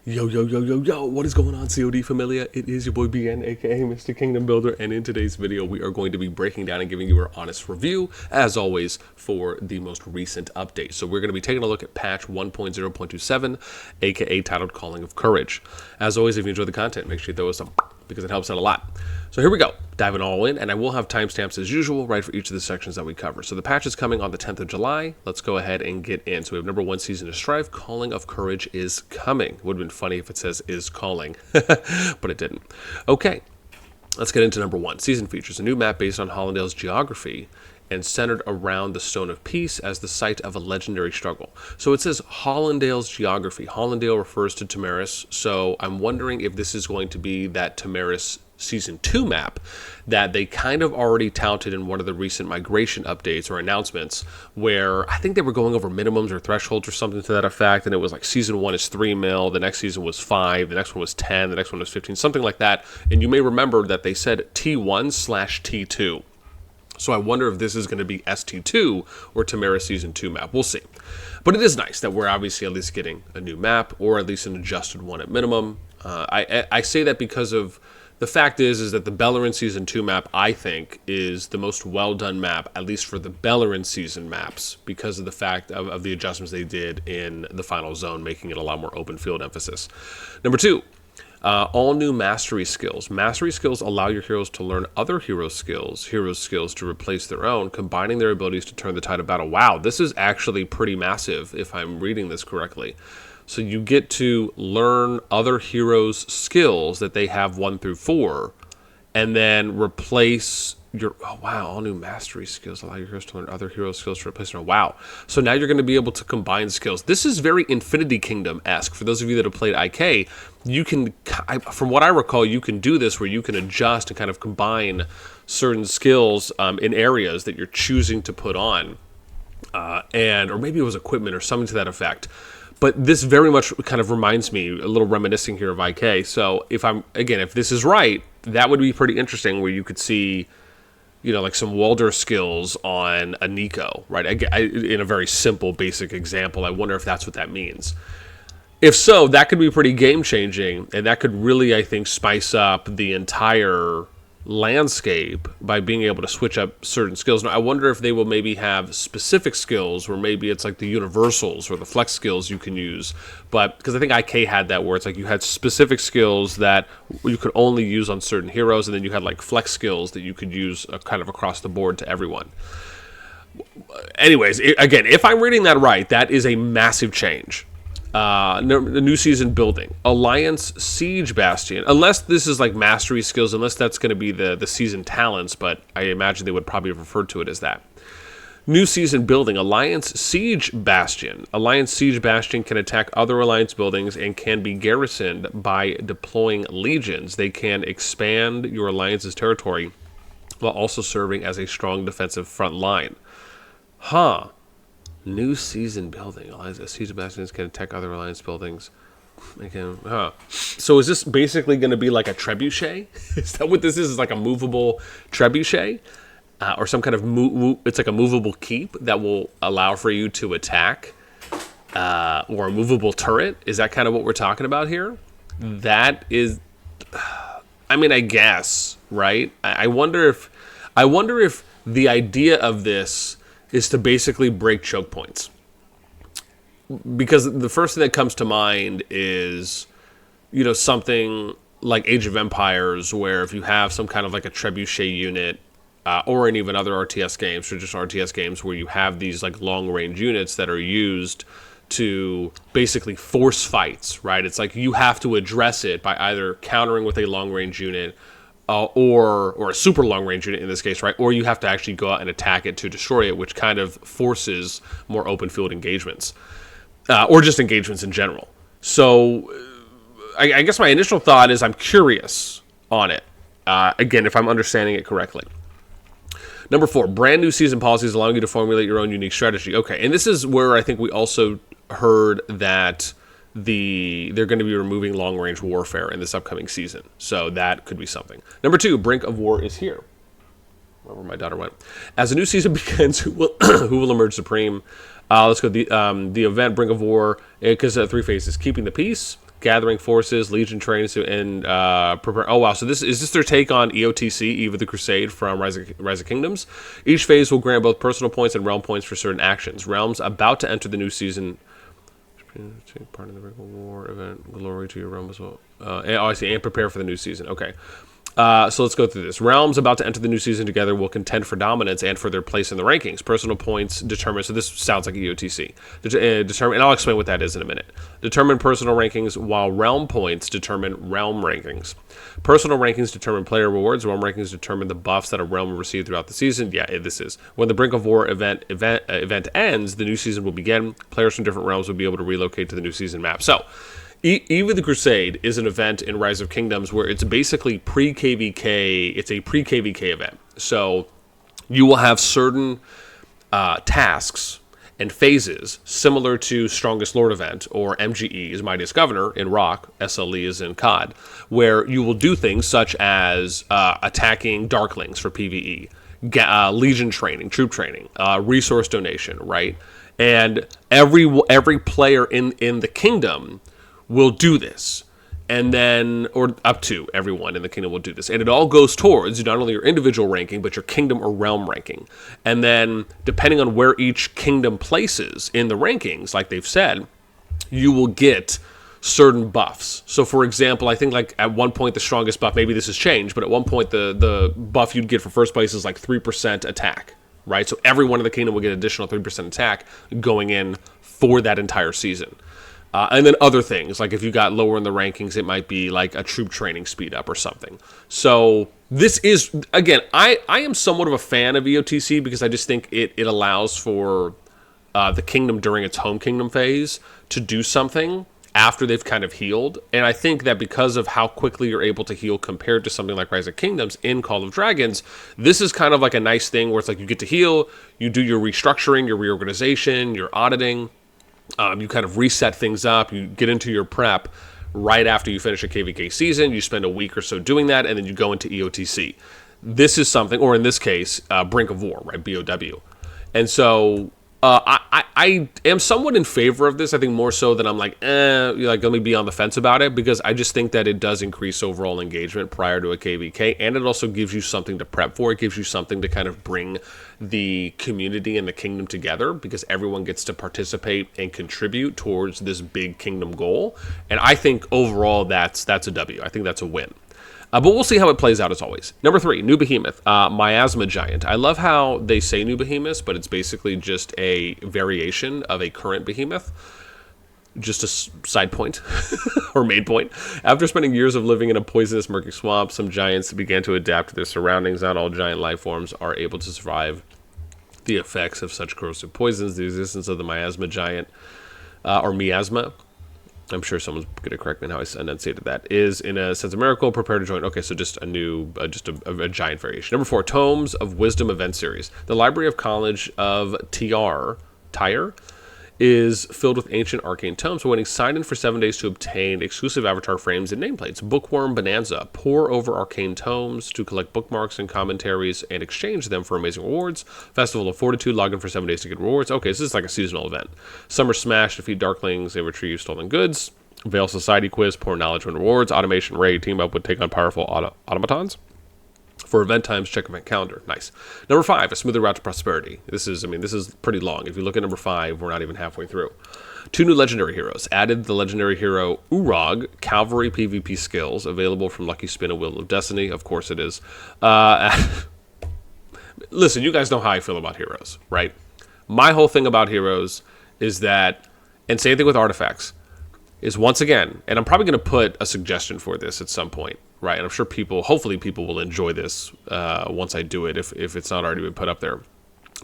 Yo, yo, yo, yo, yo, what is going on, COD Familia? It is your boy BN, aka Mr. Kingdom Builder, and in today's video, we are going to be breaking down and giving you our honest review, as always, for the most recent update. So we're going to be taking a look at patch 1.0.27, aka titled Calling of Courage. As always, if you enjoy the content, make sure you throw us some, because it helps out a lot. So here we go, diving all in, and I will have timestamps as usual, right, for each of the sections that we cover. So the patch is coming on the 10th of July. Let's go ahead and get in. So we have number 1 season of Strife, Calling of Courage is coming. Would have been funny if it says is calling, but it didn't. Okay, let's get into number 1. Season features a new map based on Hollandale's geography and centered around the Stone of Peace as the site of a legendary struggle. So it says Hollandale's geography. Hollandale refers to Tamaris, so I'm wondering if this is going to be that Tamaris Season 2 map that they kind of already touted in one of the recent migration updates or announcements, where I think they were going over minimums or thresholds or something to that effect, and it was like Season 1 is 3 mil, the next season was 5, the next one was 10, the next one was 15, something like that. And you may remember that they said T1/T2. So I wonder if this is going to be ST2 or Tamaris Season 2 map. We'll see. But it is nice that we're obviously at least getting a new map, or at least an adjusted one at minimum. I say that because of the fact is that the Beleren Season 2 map, I think, is the most well-done map, at least for the Beleren Season maps, because of the fact of the adjustments they did in the final zone, making it a lot more open field emphasis. Number 2. All new mastery skills. Mastery skills allow your heroes to learn other heroes' skills to replace their own, combining their abilities to turn the tide of battle. Wow, this is actually pretty massive, if I'm reading this correctly. So you get to learn other heroes' skills that they have 1 through 4, and then replace your... Oh, wow, all new mastery skills allow your heroes to learn other heroes' skills to replace their own. Wow. So now you're going to be able to combine skills. This is very Infinity Kingdom-esque. For those of you that have played IK, you can... From what I recall, you can do this where you can adjust and kind of combine certain skills in areas that you're choosing to put on. Or maybe it was equipment or something to that effect. But this very much kind of reminds me, a little reminiscing here of IK. So if this is right, that would be pretty interesting, where you could see, like some welder skills on a Nico, right? In a very simple, basic example. I wonder if that's what that means. If so, that could be pretty game-changing, and that could really, I think, spice up the entire landscape by being able to switch up certain skills. Now, I wonder if they will maybe have specific skills where maybe it's like the universals or the flex skills you can use. But because I think IK had that, where it's like you had specific skills that you could only use on certain heroes, and then you had like flex skills that you could use kind of across the board to everyone. Anyways, again, if I'm reading that right, that is a massive change. The new season building. Alliance Siege Bastion. Unless this is like mastery skills, unless that's going to be the season talents, but I imagine they would probably have referred to it as that. New season building. Alliance Siege Bastion. Alliance Siege Bastion can attack other Alliance buildings and can be garrisoned by deploying legions. They can expand your Alliance's territory while also serving as a strong defensive front line. Huh. New season building. Alliance Siege Bastions can attack other Alliance buildings. So is this basically going to be like a trebuchet? Is that what this is? Is like a movable trebuchet? Or some kind of... it's like a movable keep that will allow for you to attack? Or a movable turret? Is that kind of what we're talking about here? That is... I mean, I guess, right? I wonder if the idea of this is to basically break choke points. Because the first thing that comes to mind is, something like Age of Empires, where if you have some kind of like a trebuchet unit, or in even other RTS games, traditional RTS games, where you have these like long-range units that are used to basically force fights, right? It's like you have to address it by either countering with a long-range unit, or a super long-range unit in this case, right? Or you have to actually go out and attack it to destroy it, which kind of forces more open field engagements, or just engagements in general. So I guess my initial thought is I'm curious on it, again, if I'm understanding it correctly. Number 4, brand new season policies allowing you to formulate your own unique strategy. Okay, and this is where I think we also heard that they're going to be removing long-range warfare in this upcoming season. So that could be something. Number 2, Brink of War is here. Where my daughter went. As a new season begins, who will emerge supreme? Let's go. The event Brink of War, because 3 phases: keeping the peace, gathering forces, Legion training, and prepare. Oh wow! So is this their take on EOTC, Eve of the Crusade from Rise of Kingdoms? Each phase will grant both personal points and realm points for certain actions. Realms about to enter the new season. Take part in the Brink War event. Glory to your realm as well. I see. And prepare for the new season. Okay. So let's go through this. Realms about to enter the new season together will contend for dominance and for their place in the rankings. Personal points determine. So this sounds like EOTC. Determine, and I'll explain what that is in a minute. Determine personal rankings, while realm points determine realm rankings. Personal rankings determine player rewards. Realm rankings determine the buffs that a realm will receive throughout the season. Yeah, this is when the Brink of War event ends. The new season will begin. Players from different realms will be able to relocate to the new season map. So. Eve of the Crusade is an event in Rise of Kingdoms where it's basically pre-KVK. It's a pre-KVK event. So you will have certain tasks and phases similar to Strongest Lord event or MGE is Mightiest Governor in RoK, SLE is in CoD, where you will do things such as attacking Darklings for PvE, Legion training, troop training, resource donation, right? And every player in the kingdom will do this, and then, or up to everyone in the kingdom will do this, and it all goes towards not only your individual ranking, but your kingdom or realm ranking. And then, depending on where each kingdom places in the rankings, like they've said, you will get certain buffs. So, for example, I think like at one point the strongest buff, maybe this has changed, but at one point the buff you'd get for first place is like 3% attack, right? So everyone in the kingdom will get additional 3% attack going in for that entire season. And then other things, like if you got lower in the rankings, it might be like a troop training speed up or something. So this is, again, I am somewhat of a fan of EOTC because I just think it allows for the kingdom during its home kingdom phase to do something after they've kind of healed. And I think that because of how quickly you're able to heal compared to something like Rise of Kingdoms in Call of Dragons, this is kind of like a nice thing where it's like you get to heal, you do your restructuring, your reorganization, your auditing. You kind of reset things up. You get into your prep right after you finish a KVK season. You spend a week or so doing that, and then you go into EOTC. This is something, or in this case, Brink of War, right? BOW. And so I am somewhat in favor of this. I think more so than I'm like, let me be on the fence about it, because I just think that it does increase overall engagement prior to a KVK, and it also gives you something to prep for. It gives you something to kind of bring the community and the kingdom together, because everyone gets to participate and contribute towards this big kingdom goal. And I think overall that's a W. I think that's a win. But we'll see how it plays out as always. Number 3, new Behemoth, Miasma Giant. I love how they say new Behemoth, but it's basically just a variation of a current Behemoth. Just a side point, or main point. After spending years of living in a poisonous, murky swamp, some giants began to adapt to their surroundings. Not all giant life forms are able to survive the effects of such corrosive poisons. The existence of the Miasma Giant, or Miasma, I'm sure someone's going to correct me on how I enunciated that, is in a sense of miracle, prepare to join. Okay, so just a new, just a giant variation. Number 4, Tomes of Wisdom event series. The Library of College of Tyre is filled with ancient arcane tomes, waiting signed in for 7 days to obtain exclusive avatar frames and nameplates. Bookworm Bonanza. Pore over arcane tomes to collect bookmarks and commentaries and exchange them for amazing rewards. Festival of Fortitude. Log in for 7 days to get rewards. Okay, so this is like a seasonal event. Summer Smash. Defeat Darklings and retrieve stolen goods. Veil Society Quiz. Pour knowledge and rewards. Automation Raid. Team up with take on powerful automatons. For event times, check event calendar. Nice. Number 5, a smoother route to prosperity. This is pretty long. If you look at number 5, we're not even halfway through. 2 new legendary heroes. Added the legendary hero Urog, Cavalry PvP skills, available from Lucky Spin and Wheel of Destiny. Of course it is. Listen, you guys know how I feel about heroes, right? My whole thing about heroes is that, and same thing with artifacts, is once again, and I'm probably going to put a suggestion for this at some point, right? And I'm sure hopefully people will enjoy this once I do it, if it's not already been put up there.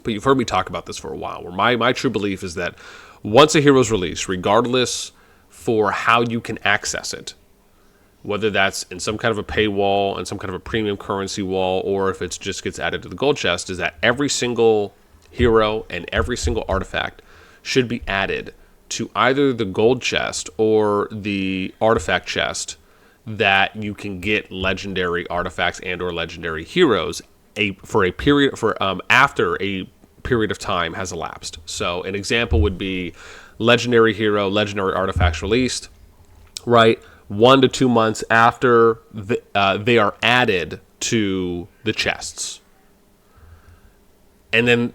But you've heard me talk about this for a while, where my true belief is that once a hero's released, regardless for how you can access it, whether that's in some kind of a paywall and some kind of a premium currency wall, or if it just gets added to the gold chest, is that every single hero and every single artifact should be added to either the gold chest or the artifact chest, that you can get legendary artifacts and or legendary heroes after a period of time has elapsed. So an example would be legendary hero, legendary artifacts released. right? 1 to 2 months after they are added to the chests. And then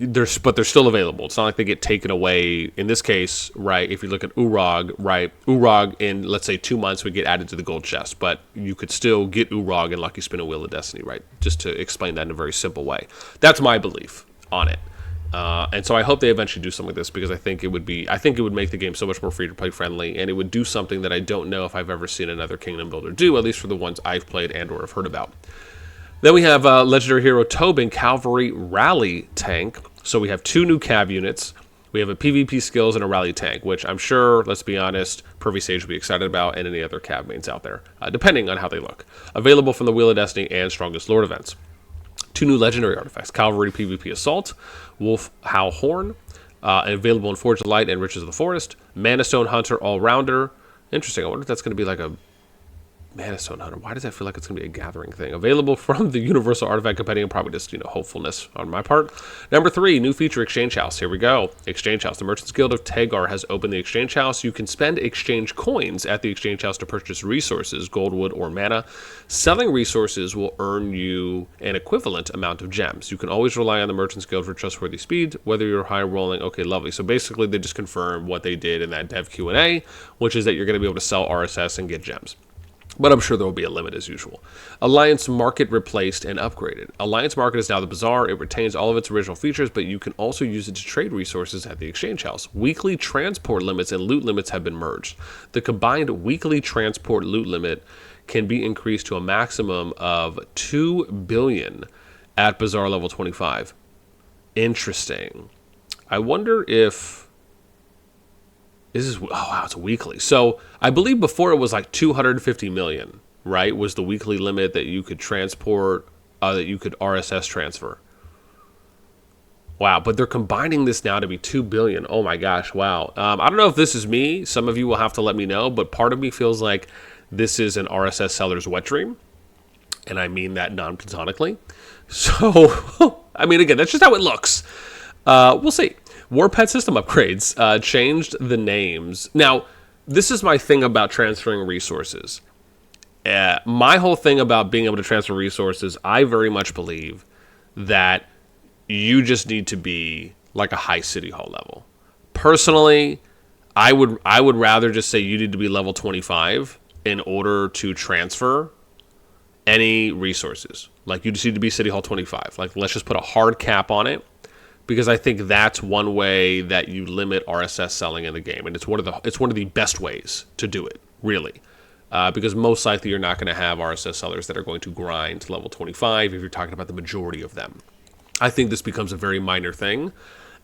but they're still available. It's not like they get taken away. In this case, right, if you look at Urog, right, Urog in, let's say, 2 months would get added to the gold chest, but you could still get Urog and Lucky Spin a Wheel of Destiny, right? Just to explain that in a very simple way. That's my belief on it. And so I hope they eventually do something like this, because I think it would make the game so much more free-to-play friendly, and it would do something that I don't know if I've ever seen another Kingdom Builder do, at least for the ones I've played and or have heard about. Then we have Legendary Hero Tobin, Cavalry Rally Tank. So we have 2 new Cav units. We have a PvP skills and a Rally Tank, which I'm sure, let's be honest, Pervy Sage will be excited about, and any other Cav mains out there, depending on how they look. Available from the Wheel of Destiny and Strongest Lord events. 2 new Legendary artifacts, Cavalry PvP Assault, Wolf Howl Horn, available in Forge of Light and Riches of the Forest. Mana Stone Hunter All-Rounder. Interesting, I wonder if that's going to be like a Mana Stone Hunter. Why does that feel like it's going to be a gathering thing? Available from the Universal Artifact Compendium. Probably just, hopefulness on my part. Number 3, new feature, Exchange House. Here we go. Exchange House. The Merchants Guild of Tagar has opened the Exchange House. You can spend exchange coins at the Exchange House to purchase resources, gold, wood, or mana. Selling resources will earn you an equivalent amount of gems. You can always rely on the Merchants Guild for trustworthy speed, whether you're high rolling. Okay, lovely. So basically, they just confirm what they did in that dev Q&A, which is that you're going to be able to sell RSS and get gems. But I'm sure there will be a limit as usual. Alliance Market replaced and upgraded. Alliance Market is now the Bazaar. It retains all of its original features, but you can also use it to trade resources at the Exchange House. Weekly transport limits and loot limits have been merged. The combined weekly transport loot limit can be increased to a maximum of 2 billion at Bazaar level 25. Interesting. I wonder if... oh wow, it's weekly. So I believe before it was like 250 million, right? Was the weekly limit that you could transport, that you could RSS transfer. Wow, but they're combining this now to be 2 billion. Oh my gosh, wow. I don't know if this is me. Some of you will have to let me know, but part of me feels like this is an RSS seller's wet dream. And I mean that non-platonically. So, I mean, again, that's just how it looks. We'll see. War Pet system upgrades changed the names. Now, this is my thing about transferring resources. My whole thing about being able to transfer resources, I very much believe that you just need to be like a high city hall level. Personally, I would rather just say you need to be level 25 in order to transfer any resources. Like, you just need to be city hall 25. Like, let's just put a hard cap on it. Because I think that's one way that you limit RSS selling in the game, and it's one of the best ways to do it, really. Because most likely you're not going to have RSS sellers that are going to grind to level 25 if you're talking about the majority of them. I think this becomes a very minor thing,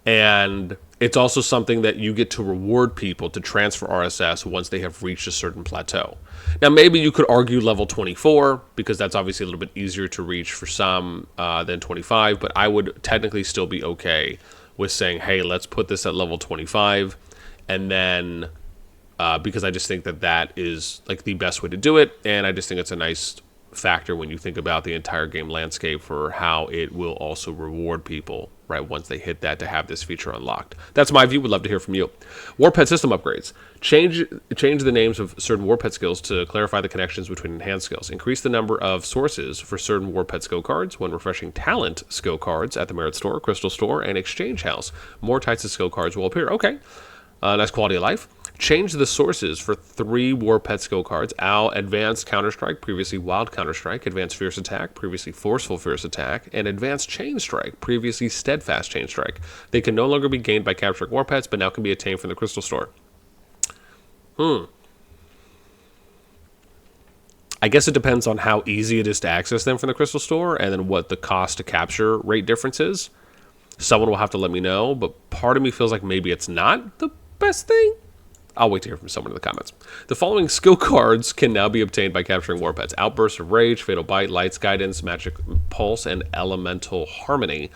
and it's also something that you get to reward people to transfer RSS once they have reached a certain plateau. Now, maybe you could argue level 24, because that's obviously a little bit easier to reach for some than 25, but I would technically still be okay with saying, hey, let's put this at level 25, and then, because I just think that is like the best way to do it, and I just think it's a nice factor when you think about the entire game landscape for how it will also reward people, right, once they hit that, to have this feature unlocked. That's my view. Would love to hear from you. War Pet system upgrades. Change the names of certain War Pet skills to clarify the connections between enhanced skills. Increase the number of sources for certain War Pet skill cards when refreshing talent skill cards at the Merit Store, Crystal Store, and Exchange House. More types of skill cards will appear. Okay. Nice quality of life. Change the sources for 3 War Pet skill cards. Advanced Counter-Strike, previously Wild Counter-Strike. Advanced Fierce Attack, previously Forceful Fierce Attack. And Advanced Chain Strike, previously Steadfast Chain Strike. They can no longer be gained by capturing War Pets, but now can be attained from the Crystal Store. I guess it depends on how easy it is to access them from the Crystal Store, and then what the cost to capture rate difference is. Someone will have to let me know, but part of me feels like maybe it's not the best thing. I'll wait to hear from someone in the comments. The following skill cards can now be obtained by capturing War Pets: Outburst of Rage, Fatal Bite, Light's Guidance, Magic Pulse, and Elemental Harmony.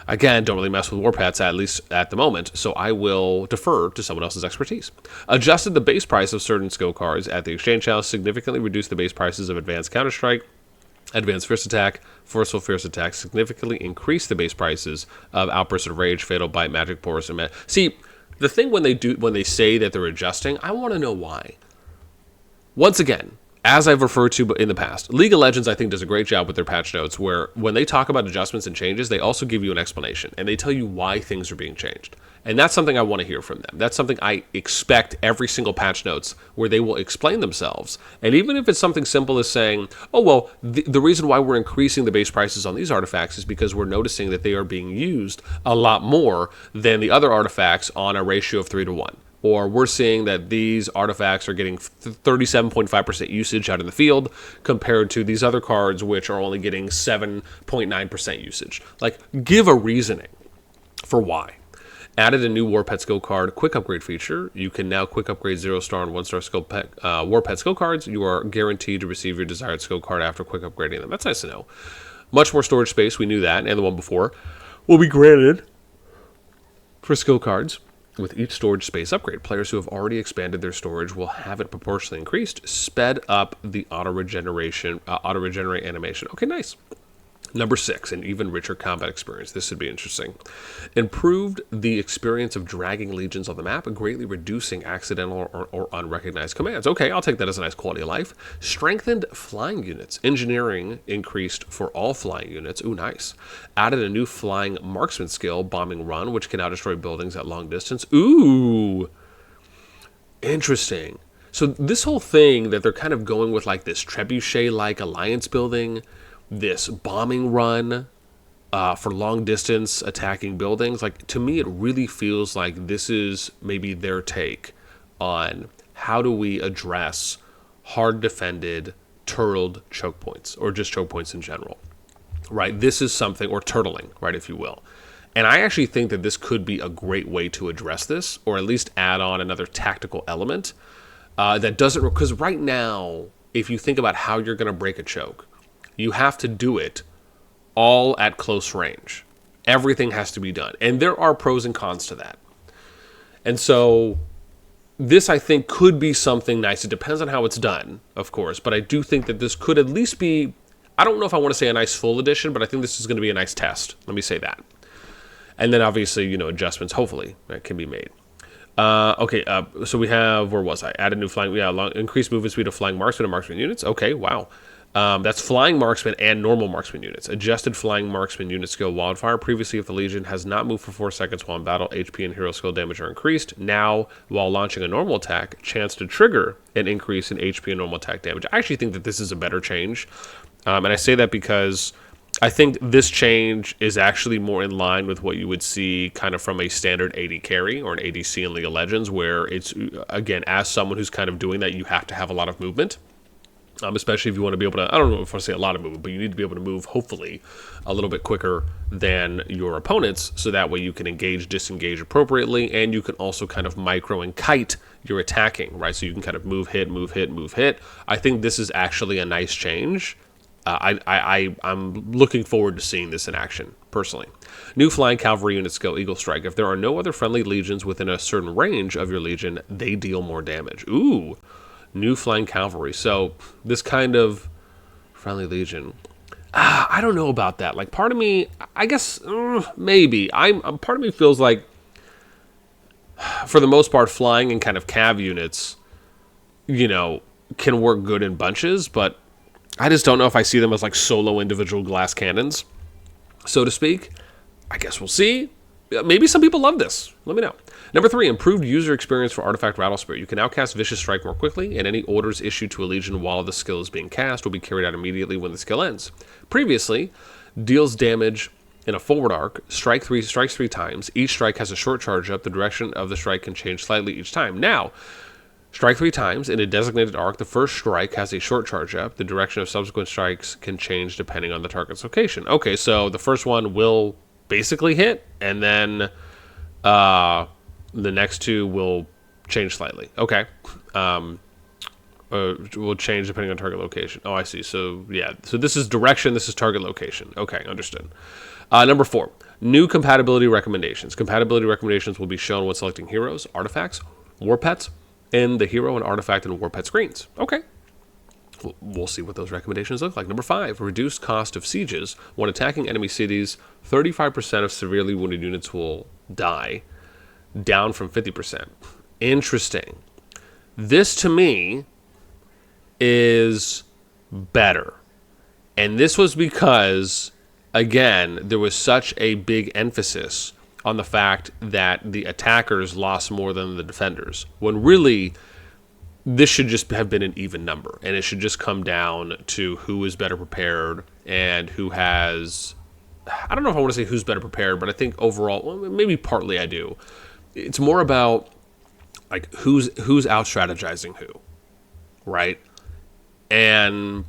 Again, don't really mess with War Pets, at least at the moment, so I will defer to someone else's expertise. Adjusted the base price of certain skill cards at the Exchange House, significantly reduced the base prices of Advanced Counter-Strike, Advanced Fierce Attack, Forceful Fierce Attack, significantly increased the base prices of Outburst of Rage, Fatal Bite, Magic Pulse, and See, the thing when they say that they're adjusting, I want to know why. Once again, as I've referred to in the past, League of Legends, I think, does a great job with their patch notes where when they talk about adjustments and changes, they also give you an explanation and they tell you why things are being changed. And that's something I want to hear from them. That's something I expect every single patch notes where they will explain themselves. And even if it's something simple as saying, oh, well, the reason why we're increasing the base prices on these artifacts is because we're noticing that they are being used a lot more than the other artifacts on a ratio of 3 to 1. Or we're seeing that these artifacts are getting 37.5% usage out in the field compared to these other cards, which are only getting 7.9% usage. Like, give a reasoning for why. Added a new War Pet skill card quick upgrade feature. You can now quick upgrade 0-star and 1-star skill War Pet skill cards. You are guaranteed to receive your desired skill card after quick upgrading them. That's nice to know. Much more storage space, we knew that, and the one before, will be granted for skill cards. With each storage space upgrade, players who have already expanded their storage will have it proportionally increased, sped up the auto-regenerate animation. Okay, nice. Number 6, an even richer combat experience. This should be interesting. Improved the experience of dragging legions on the map, greatly reducing accidental or unrecognized commands. Okay, I'll take that as a nice quality of life. Strengthened flying units. Engineering increased for all flying units. Ooh, nice. Added a new flying marksman skill, bombing run, which can now destroy buildings at long distance. Ooh, interesting. So this whole thing that they're kind of going with like this trebuchet-like alliance building, this bombing run for long distance attacking buildings, like, to me it really feels like this is maybe their take on how do we address hard defended turtled choke points, or just choke points in general, right? This is something, or turtling, right, if you will. And I actually think that this could be a great way to address this, or at least add on another tactical element that doesn't, because right now, if you think about how you're going to break a choke, you have to do it all at close range. Everything has to be done. And there are pros and cons to that. And so this, I think, could be something nice. It depends on how it's done, of course. But I do think that this could at least be, I don't know if I want to say a nice full edition, but I think this is going to be a nice test. Let me say that. And then obviously, you know, adjustments, hopefully, that can be made. So we have, where was I? Add a new flying, increased movement speed of flying marksmen and marksman units. Okay, wow. That's flying marksman and normal marksman units. Adjusted flying marksman unit skill wildfire. Previously, if the legion has not moved for 4 seconds while in battle, HP and hero skill damage are increased. Now, while launching a normal attack, chance to trigger an increase in HP and normal attack damage. I actually think that this is a better change. And I say that because I think this change is actually more in line with what you would see kind of from a standard AD carry or an ADC in League of Legends, where it's, again, as someone who's kind of doing that, you have to have a lot of movement. Especially if you want to be able to, I don't know if I say a lot of movement, but you need to be able to move, hopefully, a little bit quicker than your opponents, so that way you can engage, disengage appropriately, and you can also kind of micro and kite your attacking, right? So you can kind of move, hit, move, hit, move, hit. I think this is actually a nice change. I'm looking forward to seeing this in action, personally. New flying cavalry unit skill, Eagle Strike. If there are no other friendly legions within a certain range of your legion, they deal more damage. Ooh. New flying cavalry. So this kind of friendly legion, I don't know about that. Like, part of me, I guess, maybe. Part of me feels like, for the most part, flying and kind of cav units, you know, can work good in bunches, but I just don't know if I see them as like solo individual glass cannons, so to speak. I guess we'll see. Maybe some people love this. Let me know. Number 3, improved user experience for Artifact Rattle Spirit. You can now cast Vicious Strike more quickly, and any orders issued to a legion while the skill is being cast will be carried out immediately when the skill ends. Previously, deals damage in a forward arc, strikes 3 times. Each strike has a short charge up. The direction of the strike can change slightly each time. Now, strike 3 times in a designated arc. The first strike has a short charge up. The direction of subsequent strikes can change depending on the target's location. Okay, so the first one will basically hit, and then the next 2 will change slightly. Okay. Will change depending on target location. Oh, I see. So, yeah. So this is direction. This is target location. Okay, understood. Number 4, new compatibility recommendations. Compatibility recommendations will be shown when selecting heroes, artifacts, war pets, in the hero and artifact and war pet screens. Okay. We'll see what those recommendations look like. Number 5, reduced cost of sieges. When attacking enemy cities, 35% of severely wounded units will die, down from 50%. Interesting. This, to me, is better. And this was because, again, there was such a big emphasis on the fact that the attackers lost more than the defenders, when really this should just have been an even number, and it should just come down to who is better prepared and who has, I don't know if I want to say who's better prepared, but I think overall, well, maybe partly I do. It's more about like who's out strategizing who, right? And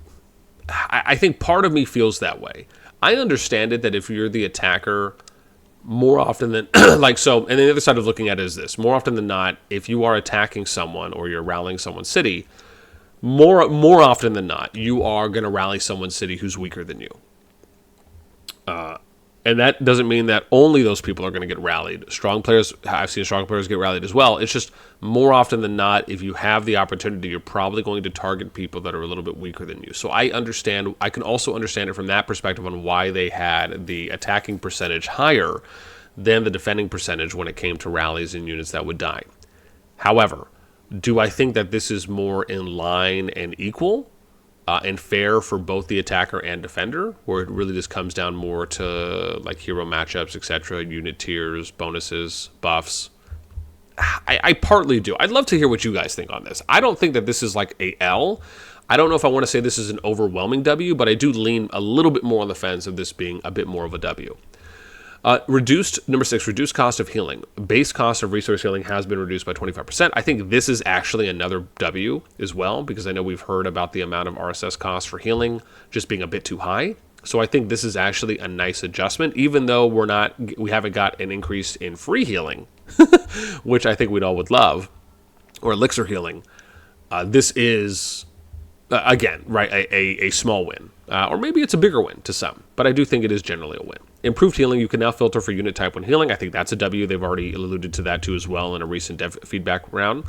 I think part of me feels that way. I understand it that if you're the attacker, more often than like so, and the other side of looking at it is this: more often than not, if you are attacking someone or you're rallying someone's city, more often than not, you are going to rally someone's city who's weaker than you. And that doesn't mean that only those people are going to get rallied. Strong players, I've seen strong players get rallied as well. It's just more often than not, if you have the opportunity, you're probably going to target people that are a little bit weaker than you. So I understand, I can also understand it from that perspective on why they had the attacking percentage higher than the defending percentage when it came to rallies and units that would die. However, do I think that this is more in line and equal? And fair for both the attacker and defender, where it really just comes down more to like hero matchups, etc., unit tiers, bonuses, buffs. I partly do. I'd love to hear what you guys think on this. I don't think that this is like a L. I don't know if I want to say this is an overwhelming W, but I do lean a little bit more on the fence of this being a bit more of a W. Number 6, reduced cost of healing. Base cost of resource healing has been reduced by 25%. I think this is actually another W as well, because I know we've heard about the amount of RSS cost for healing just being a bit too high. So I think this is actually a nice adjustment, even though we haven't got an increase in free healing, which I think we'd all would love, or elixir healing. This is, again, right, a small win. Or maybe it's a bigger win to some, but I do think it is generally a win. Improved healing, you can now filter for unit type when healing. I think that's a W. They've already alluded to that too as well in a recent dev feedback round.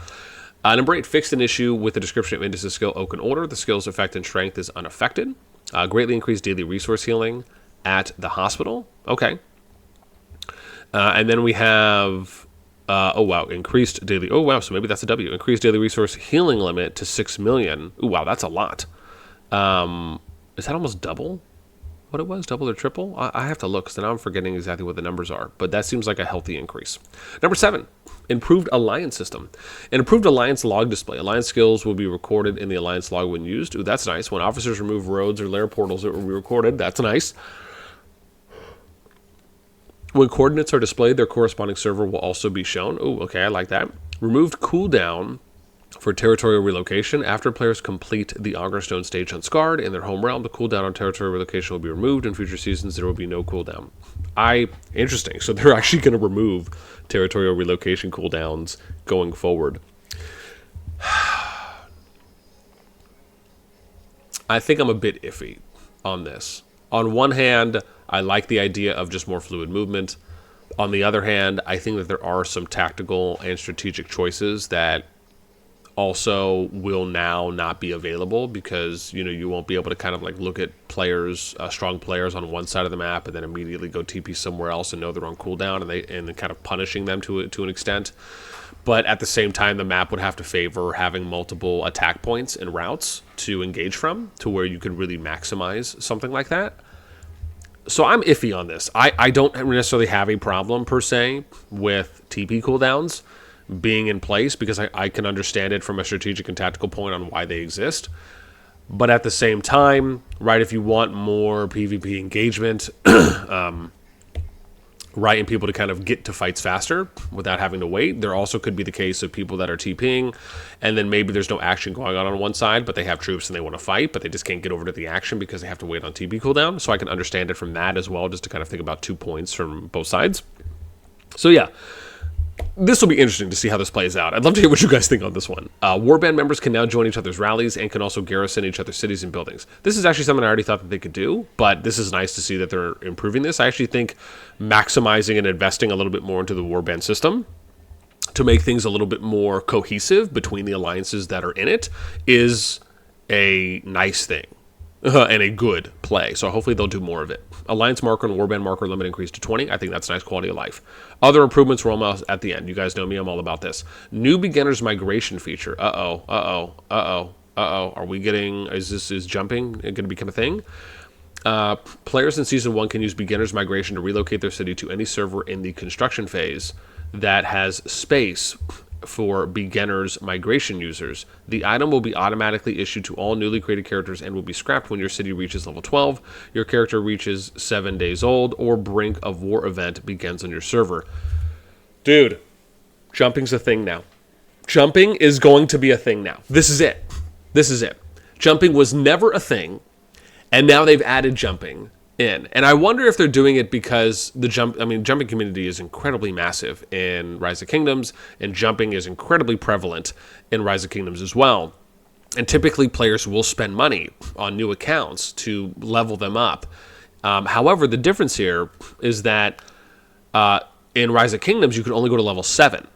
Number 8, fixed an issue with the description of Indus' skill Oak and Order. The skill's effect and strength is unaffected. Greatly increased daily resource healing at the hospital. Okay. And then we have, increased daily, so maybe that's a W. Increased daily resource healing limit to 6 million. Ooh, wow, that's a lot. Is that almost double what it was, double or triple? I have to look, because now I'm forgetting exactly what the numbers are, but that seems like a healthy increase. Number 7, improved alliance system. An improved alliance log display. Alliance skills will be recorded in the alliance log when used. Ooh, that's nice. When officers remove roads or lair portals, it will be recorded. That's nice. When coordinates are displayed, their corresponding server will also be shown. Ooh, okay, I like that. Removed cooldown for territorial relocation. After players complete the Augerstone stage unscarred in their home realm, the cooldown on territorial relocation will be removed. In future seasons, there will be no cooldown. Interesting. So they're actually going to remove territorial relocation cooldowns going forward. I think I'm a bit iffy on this. On one hand, I like the idea of just more fluid movement. On the other hand, I think that there are some tactical and strategic choices that also will now not be available, because you won't be able to kind of like look at players, strong players on one side of the map and then immediately go TP somewhere else and know they're on cooldown, and then kind of punishing them to an extent. But at the same time, the map would have to favor having multiple attack points and routes to engage from, to where you could really maximize something like that. So I'm iffy on this. I don't necessarily have a problem per se with TP cooldowns being in place, because I can understand it from a strategic and tactical point on why they exist. But at the same time, right, if you want more PvP engagement, right, and people to kind of get to fights faster without having to wait, there also could be the case of people that are TPing, and then maybe there's no action going on one side, but they have troops and they want to fight, but they just can't get over to the action because they have to wait on TP cooldown. So I can understand it from that as well, just to kind of think about 2 points from both sides. So yeah, this will be interesting to see how this plays out. I'd love to hear what you guys think on this one. Warband members can now join each other's rallies and can also garrison each other's cities and buildings. This is actually something I already thought that they could do, but this is nice to see that they're improving this. I actually think maximizing and investing a little bit more into the warband system to make things a little bit more cohesive between the alliances that are in it is a nice thing. And a good play. So hopefully they'll do more of it. Alliance marker and warband marker limit increased to 20. I think that's nice quality of life. Other improvements were almost at the end. You guys know me, I'm all about this. New beginner's migration feature. Uh-oh, are we getting, is jumping going to become a thing? Players in Season 1 can use Beginner's Migration to relocate their city to any server in the construction phase that has space for Beginner's Migration users. The item will be automatically issued to all newly created characters and will be scrapped when your city reaches level 12, your character reaches 7 days old, or Brink of War event begins on your server. Dude, jumping's a thing now. Jumping is going to be a thing now. This is it. This is it. Jumping was never a thing, and now they've added jumping in. And I wonder if they're doing it because the jumping community is incredibly massive in Rise of Kingdoms, and jumping is incredibly prevalent in Rise of Kingdoms as well. And typically players will spend money on new accounts to level them up. However, the difference here is that in Rise of Kingdoms, you can only go to level 7.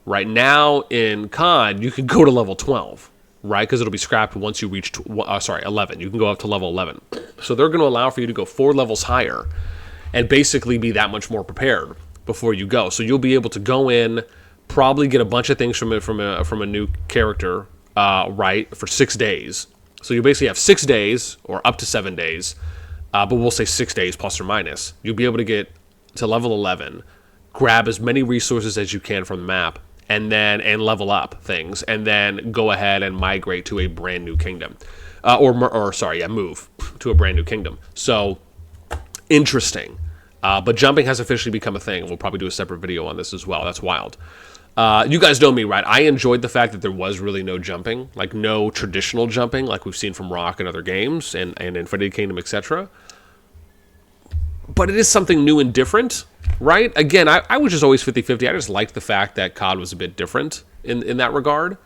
Right now in CoD, you can go to level 12, right? Because it'll be scrapped once you reach 11. You can go up to level 11. So they're going to allow for you to go 4 levels higher and basically be that much more prepared before you go. So you'll be able to go in, probably get a bunch of things from a new character, right, for 6 days. So you basically have 6 days or up to 7 days, but we'll say 6 days plus or minus. You'll be able to get to level 11, grab as many resources as you can from the map, and level up things, and then go ahead and migrate to a brand new kingdom, move to a brand new kingdom. So interesting, but jumping has officially become a thing. We'll probably do a separate video on this as well. That's wild. You guys know me, right? I enjoyed the fact that there was really no jumping, like no traditional jumping, like we've seen from RoK and other games, and Infinity Kingdom, etc. But it is something new and different, right? Again, I was just always 50-50. I just liked the fact that CoD was a bit different in that regard.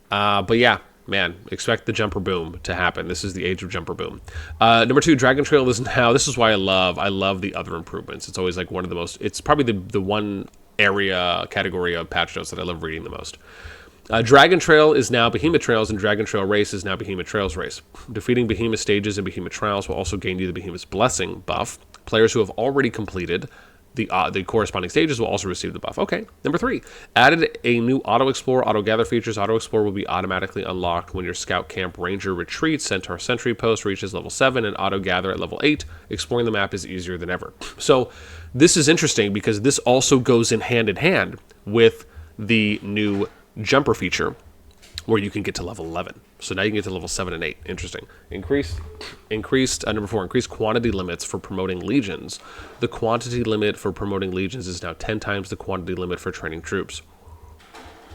But yeah, man, expect the jumper boom to happen. This is the age of jumper boom. Number 2, Dragon Trail is now, this is why I love the other improvements. It's always like one of the most, it's probably the one category of patch notes that I love reading the most. Dragon Trail is now Behemoth Trails, and Dragon Trail Race is now Behemoth Trails Race. Defeating Behemoth stages and Behemoth Trials will also gain you the Behemoth's Blessing buff. Players who have already completed the corresponding stages will also receive the buff. Okay. Number 3, added a new Auto Explore, Auto Gather features. Auto Explore will be automatically unlocked when your Scout Camp Ranger Retreat Centaur Sentry Post reaches level 7, and Auto Gather at level 8. Exploring the map is easier than ever. So this is interesting because this also goes in hand with the new jumper feature, where you can get to level 11. So now you can get to level 7 and 8. Interesting. Increased number 4, increased quantity limits for promoting legions. The quantity limit for promoting legions is now 10 times the quantity limit for training troops.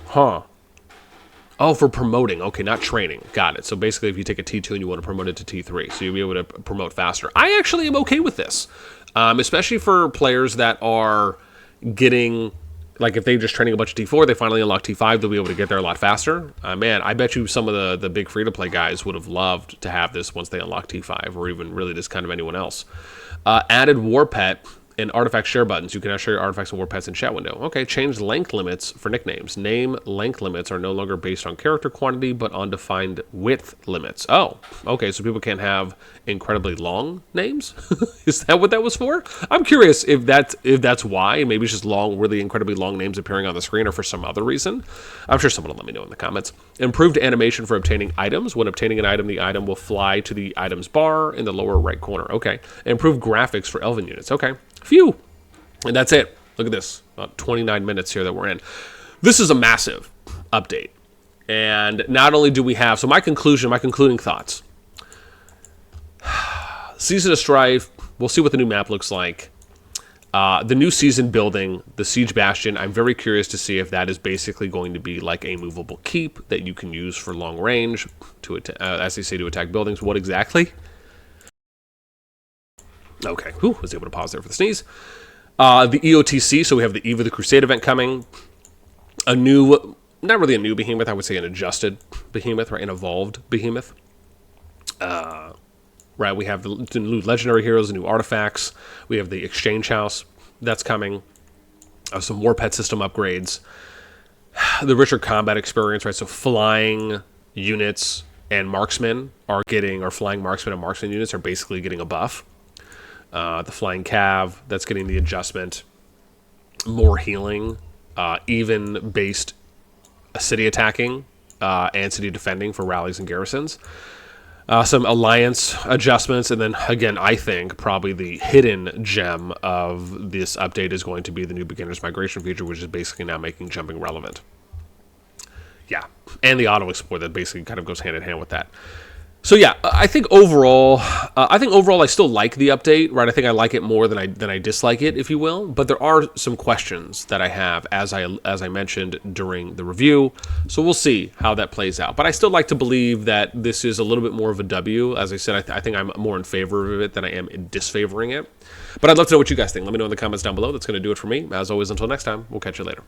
Huh. Oh, for promoting. Okay, not training. Got it. So basically, if you take a T2 and you want to promote it to T3, so you'll be able to promote faster. I actually am okay with this, especially for players that are getting... Like, if they're just training a bunch of T4, they finally unlock T5, they'll be able to get there a lot faster. Man, I bet you some of the big free-to-play guys would have loved to have this once they unlock T5, or even really just kind of anyone else. Added War Pet and Artifact share buttons. You can now share your artifacts and war pets in chat window. Okay, change length limits for nicknames. Name length limits are no longer based on character quantity, but on defined width limits. Oh, okay, so people can't have incredibly long names? Is that what that was for? I'm curious if that's why. Maybe it's just long, really incredibly long names appearing on the screen, or for some other reason. I'm sure someone will let me know in the comments. Improved animation for obtaining items. When obtaining an item, the item will fly to the items bar in the lower right corner. Okay. Improved graphics for elven units. Okay. Phew. And that's it. Look at this. About 29 minutes here that we're in. This is a massive update. And not only do we have... So my concluding thoughts. Season of Strife. We'll see what the new map looks like. The new season building, the Siege Bastion, I'm very curious to see if that is basically going to be like a movable keep that you can use for long range, to as they say, to attack buildings. What exactly? Okay, whew, was able to pause there for the sneeze. The EOTC, so we have the Eve of the Crusade event coming. A new, not really a new Behemoth, I would say an adjusted Behemoth, right? An evolved Behemoth. Right, we have the new legendary heroes, the new artifacts. We have the exchange house that's coming. Some war pet system upgrades. The richer combat experience, right? So flying units and marksmen are getting, or flying marksmen and marksman units are basically getting a buff. The flying cav, that's getting the adjustment. More healing, even based city attacking and city defending for rallies and garrisons. Some alliance adjustments, and then again, I think probably the hidden gem of this update is going to be the new beginner's migration feature, which is basically now making jumping relevant. Yeah, and the auto explore that basically kind of goes hand in hand with that. So yeah, I think overall, I still like the update, right? I think I like it more than I dislike it, if you will. But there are some questions that I have, as I mentioned during the review. So we'll see how that plays out. But I still like to believe that this is a little bit more of a W. As I said, I think I'm more in favor of it than I am in disfavoring it. But I'd love to know what you guys think. Let me know in the comments down below. That's going to do it for me. As always, until next time, we'll catch you later.